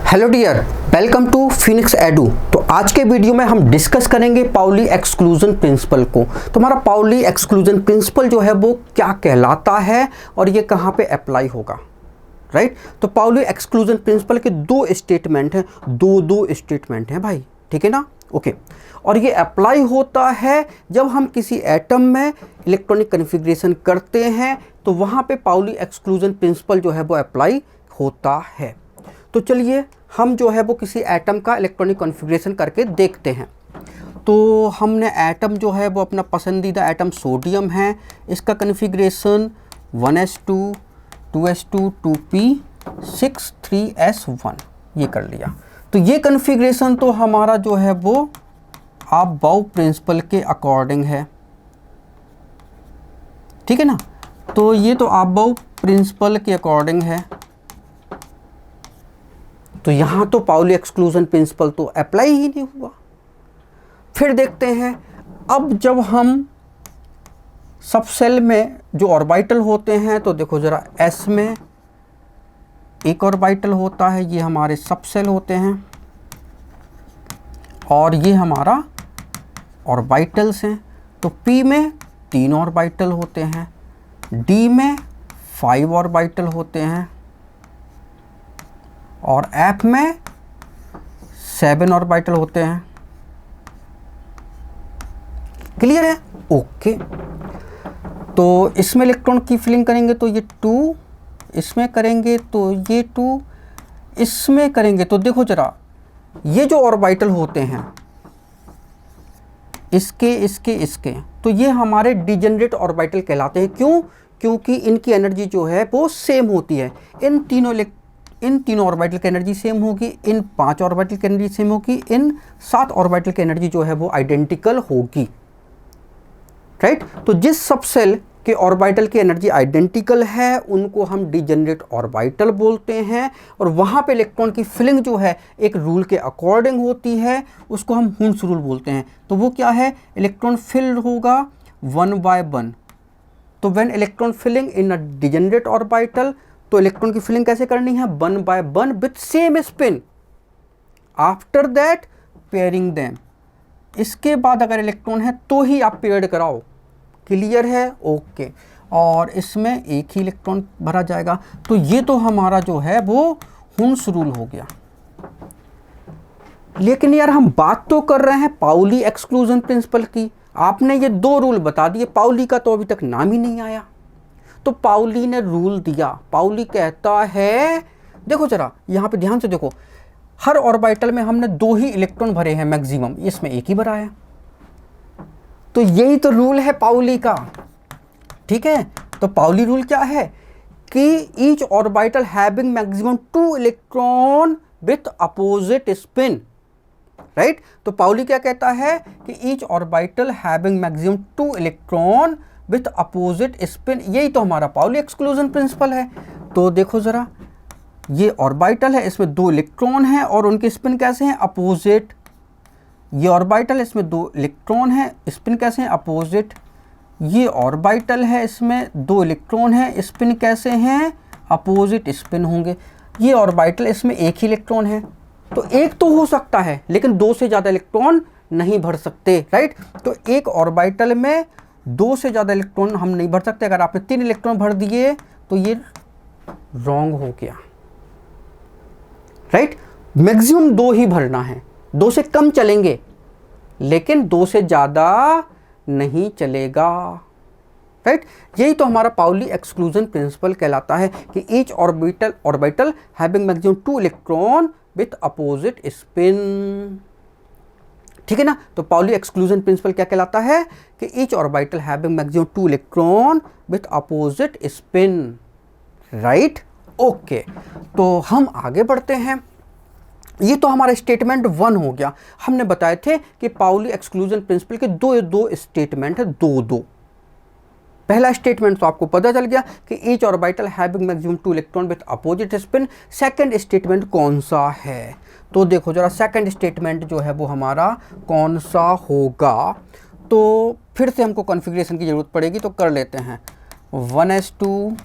Hello dear, welcome to Phoenix Edu. तो आज के वीडियो में हम डिस्कस करेंगे पाउली एक्सक्लूजन प्रिंसिपल को। तो हमारा पाउली एक्सक्लूजन प्रिंसिपल जो है वो क्या कहलाता है और ये कहाँ पे अप्लाई होगा, राइट। तो पाउली एक्सक्लूजन प्रिंसिपल के दो स्टेटमेंट हैं, दो स्टेटमेंट हैं भाई, ठीक है ना, ओके। और ये अप्लाई होता है जब हम किसी एटम में इलेक्ट्रॉनिक कन्फिग्रेशन करते हैं तो वहाँ पे पाउली एक्सक्लूजन प्रिंसिपल जो है वो अप्लाई होता है। तो चलिए हम जो है वो किसी एटम का इलेक्ट्रॉनिक कॉन्फ़िगरेशन करके देखते हैं। तो हमने एटम जो है वो अपना पसंदीदा एटम सोडियम है, इसका configuration 1s2 2s2 2p6 3s1 ये कर लिया। तो ये कॉन्फ़िगरेशन तो हमारा जो है वो अबाव प्रिंसिपल के अकॉर्डिंग है, ठीक है ना। तो ये तो अबाव प्रिंसिपल के अकॉर्डिंग है, तो यहाँ तो पाउली एक्सक्लूजन प्रिंसिपल तो अप्लाई ही नहीं हुआ। फिर देखते हैं, अब जब हम सब सेल में जो ऑर्बिटल होते हैं तो देखो ज़रा, एस में एक ऑर्बिटल होता है, ये हमारे सब सेल होते हैं, और ये हमारा ऑर्बिटल्स हैं। तो पी में 3 ऑर्बिटल होते हैं, डी में 5 ऑर्बिटल होते हैं, और एफ में 7 ऑर्बिटल होते हैं। क्लियर है, ओके। तो इसमें इलेक्ट्रॉन की फिलिंग करेंगे तो ये 2, इसमें करेंगे तो ये 2, इसमें करेंगे तो देखो जरा, ये जो ऑर्बिटल होते हैं इसके तो ये हमारे डिजेनरेट ऑर्बिटल कहलाते हैं। क्यों? क्योंकि इनकी एनर्जी जो है वो सेम होती है। इन तीनों ऑर्बिटल की एनर्जी सेम होगी, इन 5 ऑर्बिटल की एनर्जी सेम होगी, इन 7 ऑर्बिटल की एनर्जी जो है वो आइडेंटिकल होगी, राइट। तो जिस सब सेल के ऑर्बिटल की एनर्जी आइडेंटिकल है उनको हम डिजेनरेट ऑर्बिटल बोलते हैं, और वहाँ पे इलेक्ट्रॉन की फिलिंग जो है एक रूल के अकॉर्डिंग होती है, उसको हम हुंस रूल बोलते हैं। तो वो क्या है, इलेक्ट्रॉन फिल्ड होगा 1 by 1। तो when electron filling in a degenerate orbital, तो इलेक्ट्रॉन की फिलिंग कैसे करनी है, 1 by 1 with same spin, after that pairing them. इसके बाद अगर इलेक्ट्रॉन है तो ही आप पेयर्ड कराओ। क्लियर है, ओके। और इसमें एक ही इलेक्ट्रॉन भरा जाएगा। तो ये तो हमारा जो है वो हुंस रूल हो गया। लेकिन यार हम बात तो कर रहे हैं पाउली एक्सक्लूजन प्रिंसिपल की। आपने ये 2 रूल बता दिए, पाउली का तो अभी तक नाम ही नहीं आया। तो पाउली ने रूल दिया, पाउली कहता है, देखो जरा यहाँ पे ध्यान से देखो, हर ऑर्बिटल में हमने 2 ही इलेक्ट्रॉन भरे हैं मैक्सिमम, इसमें एक ही भरा है। तो यही तो रूल है पाउली का, ठीक है। तो पाउली रूल क्या है कि each orbital having maximum 2 electron with opposite spin, right. तो पाउली क्या कहता है कि each orbital having maximum 2 electron with opposite spin, यही तो हमारा पाउली एक्सक्लूजन प्रिंसिपल है। तो देखो जरा, ये ऑर्बिटल है, इसमें 2 इलेक्ट्रॉन हैं और उनके स्पिन कैसे हैं, अपोजिट। ये ऑर्बिटल, इसमें 2 इलेक्ट्रॉन हैं, स्पिन कैसे हैं, अपोजिट। ये ऑर्बिटल है, इसमें 2 इलेक्ट्रॉन हैं, स्पिन कैसे हैं, अपोजिट स्पिन होंगे। ये ऑर्बिटल, इसमें एक ही इलेक्ट्रॉन है, तो एक तो हो सकता है लेकिन 2 से ज़्यादा इलेक्ट्रॉन नहीं भर सकते, राइट। तो एक ऑर्बिटल में 2 से ज़्यादा इलेक्ट्रॉन हम नहीं भर सकते। अगर आपने 3 इलेक्ट्रॉन भर दिए तो ये रॉन्ग हो गया, राइट। मैक्सिमम 2 ही भरना है, 2 से कम चलेंगे लेकिन 2 से ज़्यादा नहीं चलेगा, राइट। यही तो हमारा पाउली एक्सक्लूजन प्रिंसिपल कहलाता है कि each orbital having maximum 2 electron with opposite spin, ठीक है ना। तो पाउली एक्सक्लूजन प्रिंसिपल क्या कहलाता है कि each orbital having maximum 2 electron with opposite spin, right, okay. तो हम आगे बढ़ते हैं। ये तो हमारा स्टेटमेंट 1 हो गया। हमने बताए थे कि पाउली एक्सक्लूजन प्रिंसिपल के दो स्टेटमेंट है, दो। पहला स्टेटमेंट तो आपको पता चल गया कि each orbital having maximum 2 electron with opposite spin. Second statement कौन सा है, तो देखो जरा, सेकंड स्टेटमेंट जो है वो हमारा कौन सा होगा। तो फिर से हमको कॉन्फ़िगरेशन की ज़रूरत पड़ेगी, तो कर लेते हैं 1s2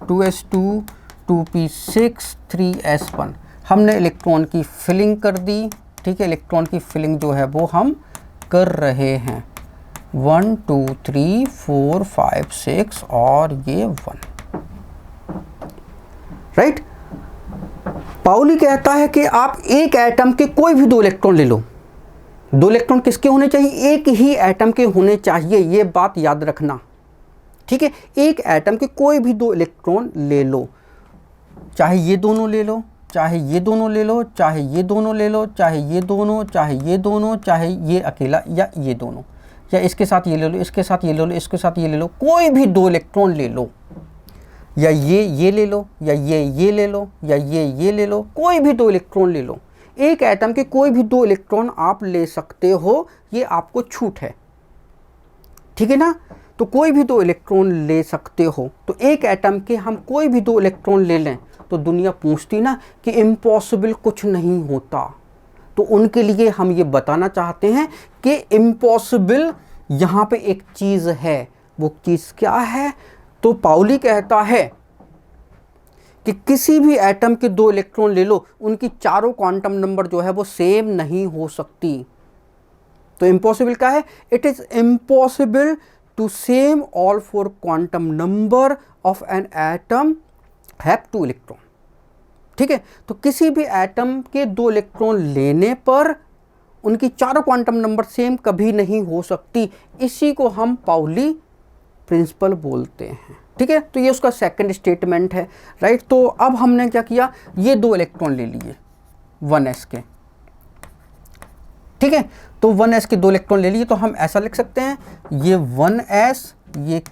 2s2 2p6 3s1। हमने इलेक्ट्रॉन की फिलिंग कर दी, ठीक है। इलेक्ट्रॉन की फिलिंग जो है वो हम कर रहे हैं 1 2 3 4 5 6 और ये 1, राइट। पाउली कहता है कि आप एक एटम के कोई भी 2 इलेक्ट्रॉन ले लो। 2 इलेक्ट्रॉन किसके होने चाहिए? एक ही एटम के होने चाहिए, ये बात याद रखना, ठीक है। एक एटम के कोई भी 2 इलेक्ट्रॉन ले लो, चाहे ये दोनों ले लो, चाहे ये दोनों ले लो, चाहे ये दोनों ले लो, चाहे ये दोनों, चाहे ये दोनों, चाहे ये अकेला या ये दोनों, या इसके साथ ये ले लो, इसके साथ ये ले लो, इसके साथ ये ले लो, कोई भी 2 इलेक्ट्रॉन ले लो, या ये ले लो, या ये ले लो, या ये ले लो, कोई भी 2 इलेक्ट्रॉन ले लो। एक एटम के कोई भी 2 इलेक्ट्रॉन आप ले सकते हो, ये आपको छूट है, ठीक है ना। तो कोई भी 2 इलेक्ट्रॉन ले सकते हो। तो एक एटम के हम कोई भी 2 इलेक्ट्रॉन ले लें तो दुनिया पूछती ना कि इम्पॉसिबल कुछ नहीं होता। तो उनके लिए हम ये बताना चाहते हैं कि इम्पॉसिबल यहाँ पे एक चीज़ है। वो चीज़ क्या है? तो पाउली कहता है कि किसी भी एटम के 2 इलेक्ट्रॉन ले लो, उनकी चारों क्वांटम नंबर जो है वो सेम नहीं हो सकती। तो इम्पॉसिबल क्या है? It is impossible to same all 4 quantum number of an atom have 2 electron, ठीक है। तो किसी भी एटम के 2 इलेक्ट्रॉन लेने पर उनकी चारों क्वांटम नंबर सेम कभी नहीं हो सकती। इसी को हम पाउली प्रिंसिपल बोलते हैं, ठीक है। तो ये उसका सेकंड स्टेटमेंट है, राइट। तो अब हमने क्या किया, ये 2 इलेक्ट्रॉन ले लिए 1s के, ठीक है। तो 1s के 2 इलेक्ट्रॉन ले लिए, तो हम ऐसा लिख सकते हैं, ये 1s ये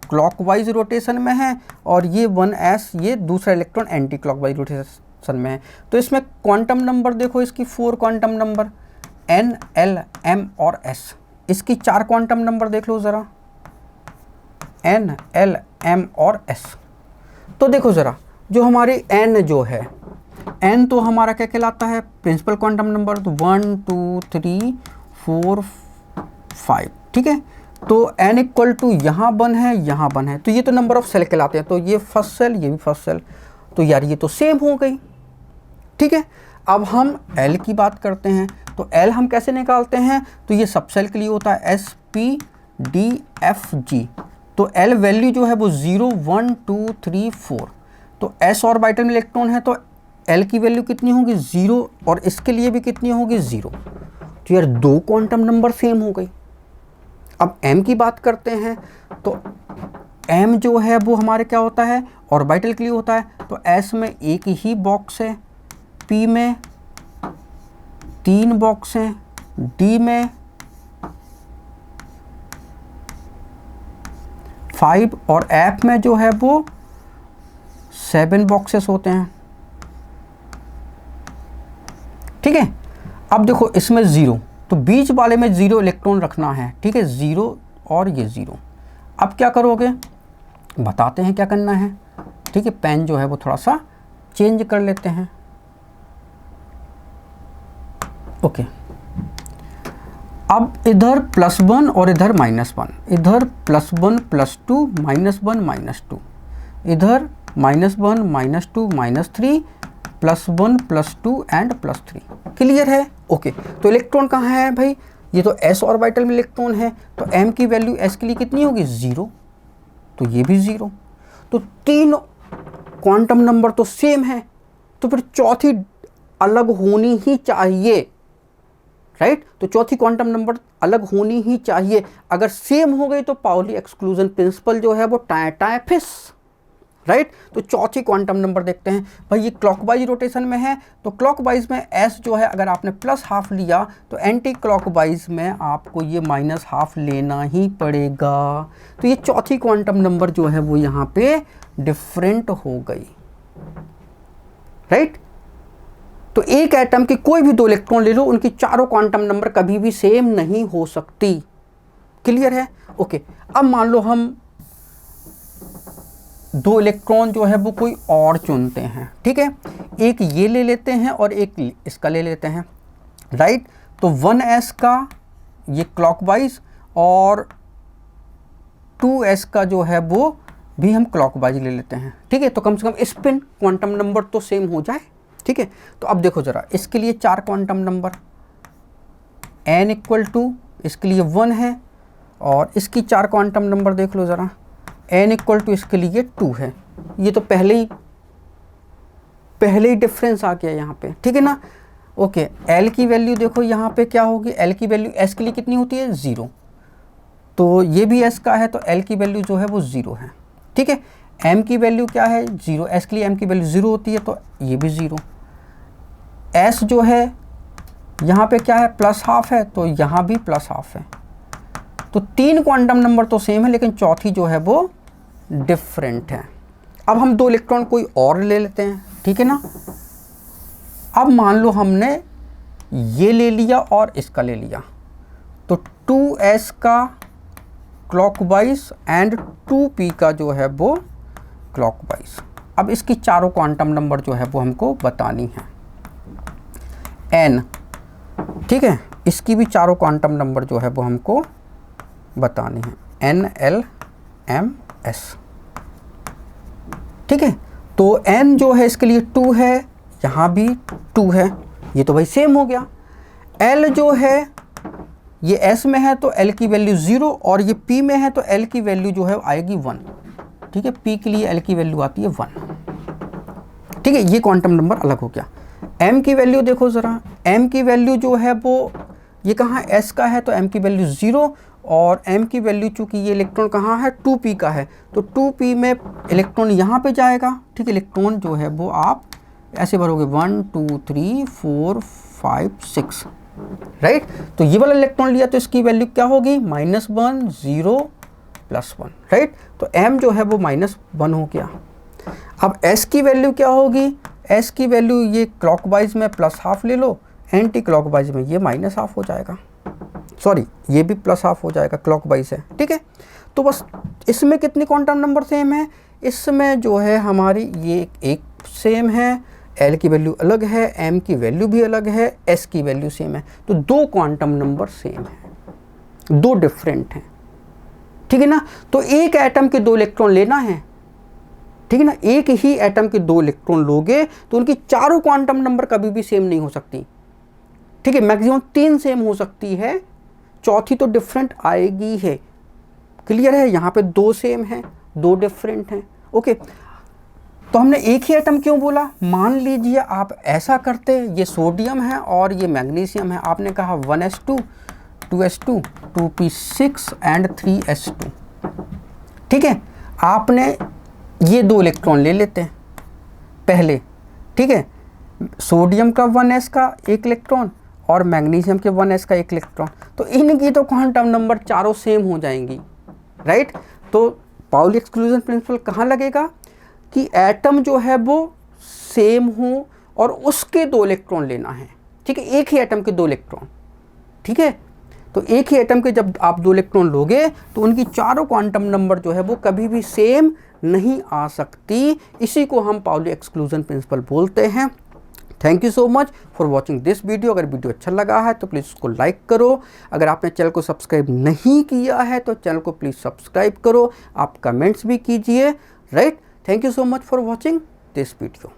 क्लॉकवाइज रोटेशन में है और ये 1s ये दूसरा इलेक्ट्रॉन एंटी क्लॉकवाइज रोटेशन में है। तो इसमें क्वांटम नंबर देखो, इसकी 4 quantum number n, l, m और s। इसकी 4 क्वांटम नंबर देख लो ज़रा, n, l, m और s। तो देखो ज़रा, जो हमारी n जो है, n तो हमारा क्या कहलाता है? Principal quantum number. तो 1 2 3 4 5, ठीक है। तो n इक्वल टू यहाँ 1 है, यहाँ 1 है, तो ये तो नंबर ऑफ सेल कहलाते हैं। तो ये फर्स्ट सेल, ये भी फर्स्ट सेल, तो यार ये तो सेम हो गई, ठीक है। अब हम l की बात करते हैं। तो l हम कैसे निकालते हैं? तो ये सब सेल के लिए होता है s p d f g। तो l वैल्यू जो है वो 0 1 2 3 4। तो s ऑर्बिटल में इलेक्ट्रॉन है तो l की वैल्यू कितनी होगी? 0, और इसके लिए भी कितनी होगी? 0। तो यार 2 क्वांटम नंबर सेम हो गई। अब m की बात करते हैं। तो m जो है वो हमारे क्या होता है? ऑर्बिटल के लिए होता है। तो s में एक ही बॉक्स है, p में 3 बॉक्स हैं, d में 5 और f में जो है वो 7 बॉक्सेस होते हैं, ठीक है। अब देखो इसमें 0, तो बीच वाले में 0 इलेक्ट्रॉन रखना है, ठीक है। 0 और ये 0। अब क्या करोगे? बताते हैं क्या करना है, ठीक है। पेन जो है वो थोड़ा सा चेंज कर लेते हैं, ओके। अब इधर +1 और इधर -1, इधर +1 +2 -1 -2, इधर -1 -2 -3 +1 +2 एंड +3। क्लियर है? ओके। तो इलेक्ट्रॉन कहाँ है भाई? ये तो s ऑर्बिटल में इलेक्ट्रॉन है। तो m की वैल्यू s के लिए कितनी होगी? 0। तो ये भी 0। तो 3 क्वांटम नंबर तो सेम है, तो फिर चौथी अलग होनी ही चाहिए, राइट। तो चौथी क्वांटम नंबर अलग होनी ही चाहिए। अगर सेम हो गई तो पाउली एक्सक्लूजन प्रिंसिपल जो है वो टाए फिस, राइट। तो चौथी क्वांटम नंबर देखते हैं भाई। ये क्लॉकवाइज रोटेशन में है, तो क्लॉकवाइज में s जो है अगर आपने +½ लिया तो एंटी क्लॉकवाइज में आपको ये -½ लेना ही पड़ेगा। तो ये चौथी क्वांटम नंबर जो है वो यहाँ पे डिफरेंट हो गई, राइट। तो एक एटम के कोई भी 2 इलेक्ट्रॉन ले लो, उनकी चारों क्वांटम नंबर कभी भी सेम नहीं हो सकती। क्लियर है? ओके। अब मान लो हम 2 इलेक्ट्रॉन जो है वो कोई और चुनते हैं, ठीक है। एक ये ले लेते हैं और एक इसका ले लेते हैं, राइट। तो 1s का ये क्लॉकवाइज और 2s का जो है वो भी हम क्लॉकवाइज ले लेते हैं, ठीक है। तो कम से कम स्पिन क्वांटम नंबर तो सेम हो जाए, ठीक है। तो अब देखो ज़रा, इसके लिए 4 quantum number, n equal to इसके लिए 1 है, और इसकी 4 क्वांटम नंबर देख लो ज़रा, n इक्वल टू इसके लिए 2 है। ये तो पहले ही डिफरेंस आ गया यहाँ पे, ठीक है ना। ओके, l की वैल्यू देखो यहाँ पे क्या होगी, l की वैल्यू s के लिए कितनी होती है, 0, तो ये भी s का है, तो l की वैल्यू जो है वो 0 है, ठीक है। m की वैल्यू क्या है, 0, s के लिए m की वैल्यू 0 होती है, तो ये भी 0। s जो है यहाँ पे क्या है, +½ है, तो यहाँ भी +½ है। तो 3 क्वांटम नंबर तो सेम है, लेकिन चौथी जो है वो डिफरेंट है। अब हम 2 इलेक्ट्रॉन कोई और ले लेते हैं, ठीक है ना। अब मान लो हमने ये ले लिया और इसका ले लिया, तो 2s का क्लॉकवाइज एंड 2p का जो है वो क्लॉकवाइज। अब इसकी चारों क्वांटम नंबर जो है वो हमको बतानी है, n, ठीक है। इसकी भी चारों क्वांटम नंबर जो है वो हमको बतानी है, n, l, m, s, ठीक है। तो n जो है इसके लिए 2 है, यहाँ भी 2 है, ये तो भाई सेम हो गया। l जो है ये s में है, तो l की वैल्यू 0, और ये p में है, तो l की वैल्यू जो है आएगी 1, ठीक है। p के लिए l की वैल्यू आती है 1, ठीक है। ये क्वांटम नंबर अलग हो गया। m की वैल्यू देखो ज़रा, m की वैल्यू जो है वो ये कहाँ s का है, तो m की वैल्यू 0, और m की वैल्यू चूँकि ये इलेक्ट्रॉन कहाँ है, 2p का है, तो 2p में इलेक्ट्रॉन यहाँ पे जाएगा, ठीक है। इलेक्ट्रॉन जो है वो आप ऐसे भरोगे 1 2 3 4 5 6, राइट। तो ये वाला इलेक्ट्रॉन लिया, तो इसकी वैल्यू क्या होगी, -1 0 +1, राइट। तो m जो है वो -1 हो गया। अब s की वैल्यू क्या होगी, s की वैल्यू ये क्लॉकवाइज में +½ ले लो, एंटी क्लॉकवाइज में ये -½ हो जाएगा, सॉरी ये भी +½ हो जाएगा, क्लॉकवाइज है, ठीक है। तो बस इसमें कितनी क्वांटम नंबर सेम है, इसमें जो है हमारी ये एक सेम है, l की वैल्यू अलग है, m की वैल्यू भी अलग है, s की वैल्यू सेम है, तो 2 क्वांटम नंबर सेम है, 2 डिफरेंट हैं, ठीक है ना। तो एक एटम के 2 इलेक्ट्रॉन लेना है, ठीक है ना। एक ही एटम के 2 इलेक्ट्रॉन लोगे तो उनकी चारों क्वांटम नंबर कभी भी सेम नहीं हो सकती, ठीक है। मैक्सिमम 3 सेम हो सकती है, चौथी तो डिफरेंट आएगी है, क्लियर है। यहाँ पे 2 सेम है, 2 डिफरेंट हैं, ओके। तो हमने एक ही एटम क्यों बोला, मान लीजिए आप ऐसा करते, ये सोडियम है और ये मैग्नीशियम है, आपने कहा 1s2 2s2 2p6 and 3s2, ठीक है। आपने ये 2 इलेक्ट्रॉन ले लेते हैं पहले, ठीक है। सोडियम का 1s का एक इलेक्ट्रॉन और मैग्नीशियम के 1s का एक इलेक्ट्रॉन, तो इनकी तो क्वांटम नंबर चारों सेम हो जाएंगी, राइट। तो पाउली एक्सक्लूजन प्रिंसिपल कहाँ लगेगा कि एटम जो है वो सेम हो और उसके 2 इलेक्ट्रॉन लेना है, ठीक है। एक ही एटम के 2 इलेक्ट्रॉन, ठीक है। तो एक ही एटम के जब आप 2 इलेक्ट्रॉन लोगे तो उनकी चारों क्वांटम नंबर जो है वो कभी भी सेम नहीं आ सकती, इसी को हम पाउली एक्सक्लूजन प्रिंसिपल बोलते हैं। Thank you so much for watching this video. अगर वीडियो अच्छा लगा है तो प्लीज़ उसको लाइक करो, अगर आपने चैनल को सब्सक्राइब नहीं किया है तो चैनल को प्लीज़ सब्सक्राइब करो, आप कमेंट्स भी कीजिए, right. Thank you so much for watching this video.